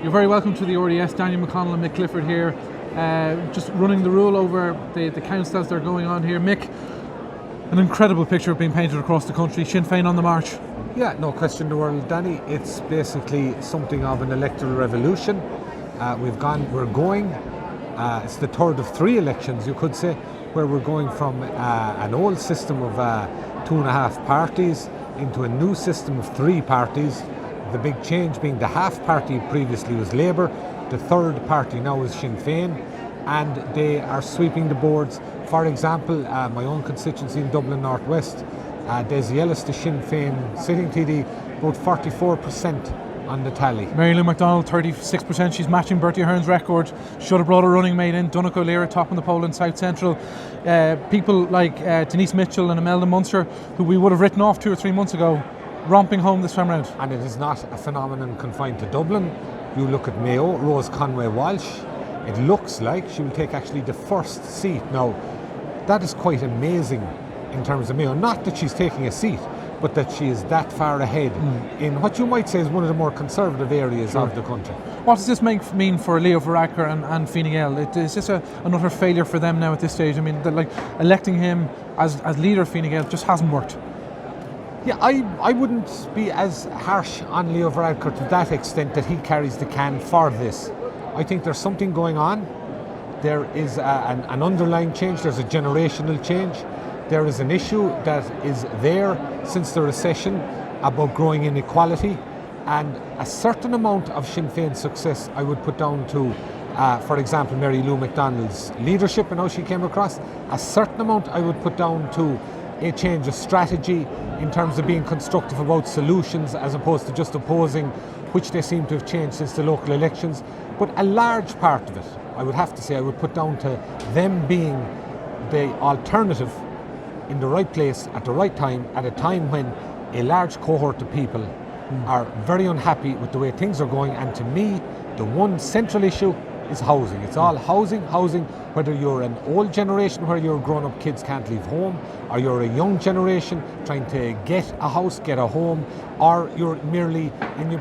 You're very welcome to the RDS. Daniel McConnell and Mick Clifford here, just running the rule over the counts as they're going on here. Mick, an incredible picture being painted across the country. Sinn Féin on the march. Yeah, no question in the world, Danny. It's basically something of an electoral revolution. We're going. It's the third of three elections, you could say, where we're going from an old system of 2.5 parties into a new system of 3 parties. The big change being the half party previously was Labour, the third party now is Sinn Féin, and they are sweeping the boards. For example, my own constituency in Dublin North West, Dessie Ellis, the Sinn Féin sitting TD, about 44% on the tally. Mary Lou McDonald, 36%. She's matching Bertie Ahern's record. Should have brought a running mate in. Donnacha O'Leary topping the poll in South Central. People like Denise Mitchell and Imelda Munster, who we would have written off 2 or 3 months ago, romping home this time round. And it is not a phenomenon confined to Dublin. You look at Mayo, Rose Conway Walsh, it looks like she will take actually the first seat. Now, that is quite amazing in terms of Mayo. Not that she's taking a seat, but that she is that far ahead in what you might say is one of the more conservative areas of the country. What does this mean for Leo Varadkar and Fine Gael? Is this an utter failure for them now at this stage? I mean, electing him as leader of Fine Gael just hasn't worked. Yeah, I wouldn't be as harsh on Leo Varadkar to that extent that he carries the can for this. I think there's something going on. There is an underlying change, there's a generational change. There is an issue that is there since the recession about growing inequality, and a certain amount of Sinn Féin's success I would put down to, for example, Mary Lou McDonald's leadership and how she came across. A certain amount I would put down to a change of strategy in terms of being constructive about solutions as opposed to just opposing, which they seem to have changed since the local elections. But a large part of it, I would have to say, I would put down to them being the alternative in the right place at the right time, at a time when a large cohort of people are very unhappy with the way things are going. And to me, the one central issue is housing. It's all housing, whether you're an old generation where your grown-up kids can't leave home, or you're a young generation trying to get a house, get a home, or you're merely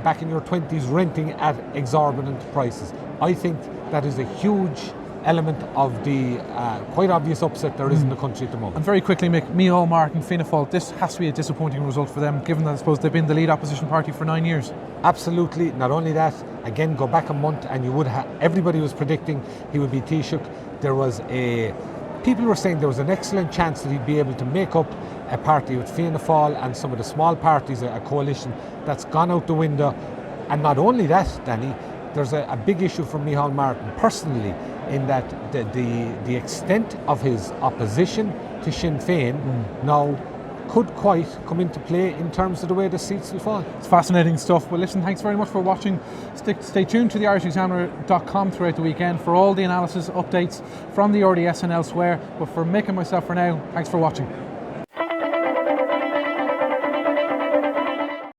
back in your 20s renting at exorbitant prices. I think that is a huge element of the quite obvious upset there is in the country at the moment. And very quickly, Mick, Micheál Martin, Fianna Fáil, this has to be a disappointing result for them, given that I suppose they've been the lead opposition party for 9 years. Absolutely. Not only that, again, go back a month and you would have, everybody was predicting he would be Taoiseach. People were saying there was an excellent chance that he'd be able to make up a party with Fianna Fáil and some of the small parties, a coalition that's gone out the window. And not only that, Danny, there's a big issue for Micheál Martin personally, in that the extent of his opposition to Sinn Féin now could quite come into play in terms of the way the seats will fall. It's fascinating stuff. Well, listen, thanks very much for watching. Stay tuned to the irishexaminer.com throughout the weekend for all the analysis updates from the RDS and elsewhere. But for Mick and myself for now, thanks for watching.